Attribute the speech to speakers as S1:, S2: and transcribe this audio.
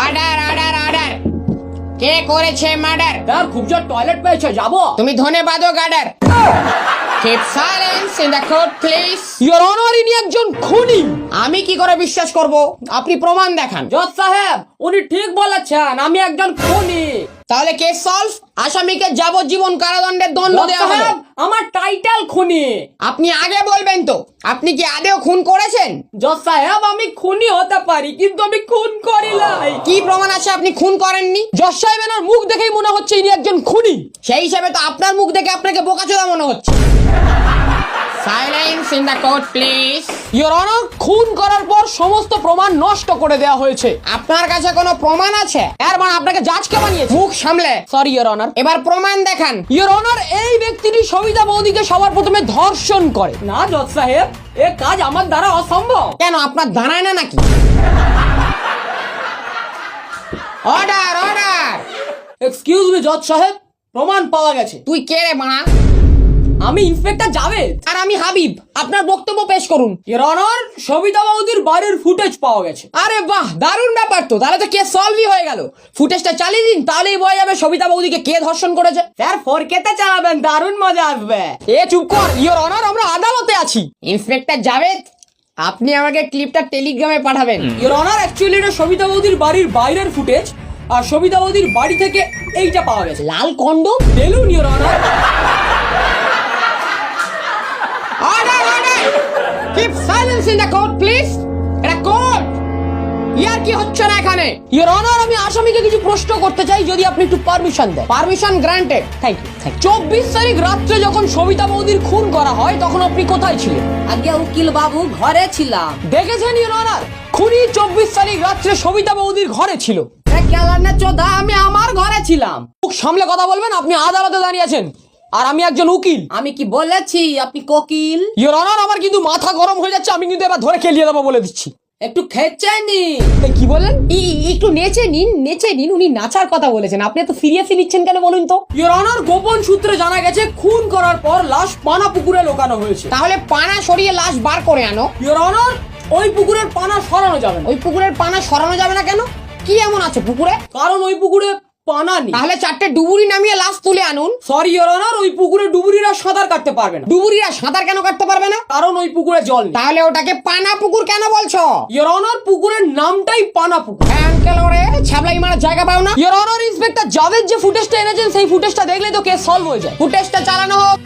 S1: Order order order. কে করেছে murder?
S2: Sir খুব জোর টয়লেট পেয়েছে, যাবো?
S1: তুমি ধন্যবাদও গার্ডার। Keep silence in the court please.
S2: Your honour, ইনি একজন খুনি।
S1: আমি কি করে বিশ্বাস করব? আপনি প্রমাণ দেখান।
S2: জজ সাহেব, উনি ঠিক বলেছেন, আমি একজন খুনি।
S1: তাহলে কেস সলভ। আসামিকে যাবজ্জীবন কারাদণ্ডের দণ্ড
S2: জজ
S1: দেওয়া হলো।
S2: সাহেব, আমার টাইটেল খুনি।
S1: আপনি আগে বলবেন তো, আপনি কি আদেও খুন করেছেন?
S2: জজ সাহেব, আমি খুনি হতে পারি, কিন্তু আমি খুন করি নাই।
S1: কি প্রমাণ আছে আপনি খুন করেননি?
S2: জজ সাহেব, এনার মুখ দেখেই মনে হচ্ছে ইনি একজন খুনি।
S1: সেই হিসাবে তো আপনার মুখ দেখে আপনাকে বোকাচোদা মনে হচ্ছে। Silence in the court please.
S2: Your honour, খুন করার পর সমস্ত প্রমাণ নষ্ট করে দেওয়া হয়েছে।
S1: আপনার কাছে কোনো প্রমাণ আছে?
S2: এর মানে আপনাকে জাজকে বানিয়েছে।
S1: মুখ সামলে।
S2: Sorry your honour.
S1: এবার প্রমাণ দেখান।
S2: ইওর অনার, এই ব্যক্তিটি সবিতা বৌদিকে সবার প্রথমে ধর্ষণ করে। না জজ সাহেব, এ কাজ আমার দ্বারা অসম্ভব।
S1: কেন, আপনার দাঁড়ায় না নাকি? Order order.
S2: এক্সকিউজ মি জজ সাহেব, প্রমাণ পাওয়া গেছে।
S1: তুই কে রে মানা?
S2: আমি ইন্সপেক্টর জাভেদ।
S1: আর আমি হাবিব। আপনার বক্তব্য পেশ করুন।
S2: ইওর অনার, সবিতা বৌদির বাড়ির ফুটেজ পাওয়া গেছে।
S1: আরে বাহ, দারুণ ব্যাপার তো। তাহলে তো কেস সলভই হয়ে গেল। ফুটেজটা চালিয়ে দিন, তাহলেই বোঝা যাবে সবিতা বৌদিকে কে ধর্ষণ করেছে।
S2: স্যার ফোরকেতে চালাবেন, দারুণ মজা আসবে। এ চুপ কর ইওর অনার, আমরা আদালতে আছি।
S1: ইন্সপেক্টর জাভেদ, আপনি আমাকে ক্লিপটা টেলিগ্রামে পাঠাবেন।
S2: ইওর অনার, অ্যাকচুয়ালি এটা সবিতা বৌদির বাড়ির বাইরের ফুটেজ, আর সবিতা বৌদির বাড়ি থেকে এইটা পাওয়া গেছে।
S1: লাল condom.
S2: Balloon your honour.
S1: Order order. Keep silence in the court please. এটা কোর্ট, ইয়ার কি হচ্ছে না এখানে?
S2: ইওর অনার, আমি আসামিকে কিছু প্রশ্ন করতে চাই, যদি আপনি একটু পারমিশন দেন।
S1: Permission granted.
S2: Thank you. 24 তারিখ রাত্রে যখন সবিতা বৌদির খুন করা হয়, তখন আপনি কোথায় ছিলেন?
S3: আগে উকিল বাবু ঘরে ছিলাম।
S2: দেখেছেন ইওর অনার, খুনি 24 তারিখ রাত্রে সবিতা বৌদির ঘরে ছিল।
S3: কেলানে চোদা, আমি আমার ঘরে ছিলাম।
S2: মুখ সামলে কথা বলবেন, আপনি আদালতে দাঁড়িয়ে আছেন আর আমি একজন উকিল।
S3: আমি কি বলেছি আপনি কোকিল?
S2: ইওর অনার, আমার কিন্তু মাথা গরম হয়ে যাচ্ছে, আমি কিন্তু এবার ধরে খেলিয়ে দেবো বলে দিচ্ছি।
S3: একটু খেচে নি।
S2: কি বলেন?
S1: একটু নেচে নিন, নেচে নিন। উনি নাচার কথা বলেছেন, আপনি এত সিরিয়াসলি নিচ্ছেন কেন বলুন তো?
S2: ইওর অনার, গোপন সূত্রে জানা গেছে খুন করার পর লাশ পানা পুকুরে লোকানো হয়েছে।
S1: তাহলে পানা সরিয়ে লাশ বার করে আনো।
S2: ইওর অনার, ওই পুকুরের পানা সরানো যাবে না।
S1: ওই পুকুরের পানা সরানো যাবে না কেন? কি এমন আছে পুকুরে?
S2: কারণ ওই পুকুরে পানা নেই।
S1: তাহলে 4টে ডুবুরি নামিয়ে লাশ তুলে আনুন।
S2: সরি ইওর অনার, ওই পুকুরে ডুবুরিরা সাঁতার কাটতে পারবে না।
S1: ডুবুরিরা সাঁতার কেন কাটতে পারবে না?
S2: কারণ ওই পুকুরে জল নেই।
S1: তাহলে ওটাকে পানা পুকুর কেন বলছো?
S2: ইওর অনার, পুকুরের নামটাই পানা পুকুর।
S1: আঙ্কেল ওরে ছাবলাই মারার জায়গা পাও না।
S2: ইওর অনার, ইন্সপেক্টর জাভেদ যে ফুটেজটা এনেছেন, সেই ফুটেজটা দেখলে তো কেস সলভ হয়ে যায়।
S1: ফুটেজটা চালানো হোক।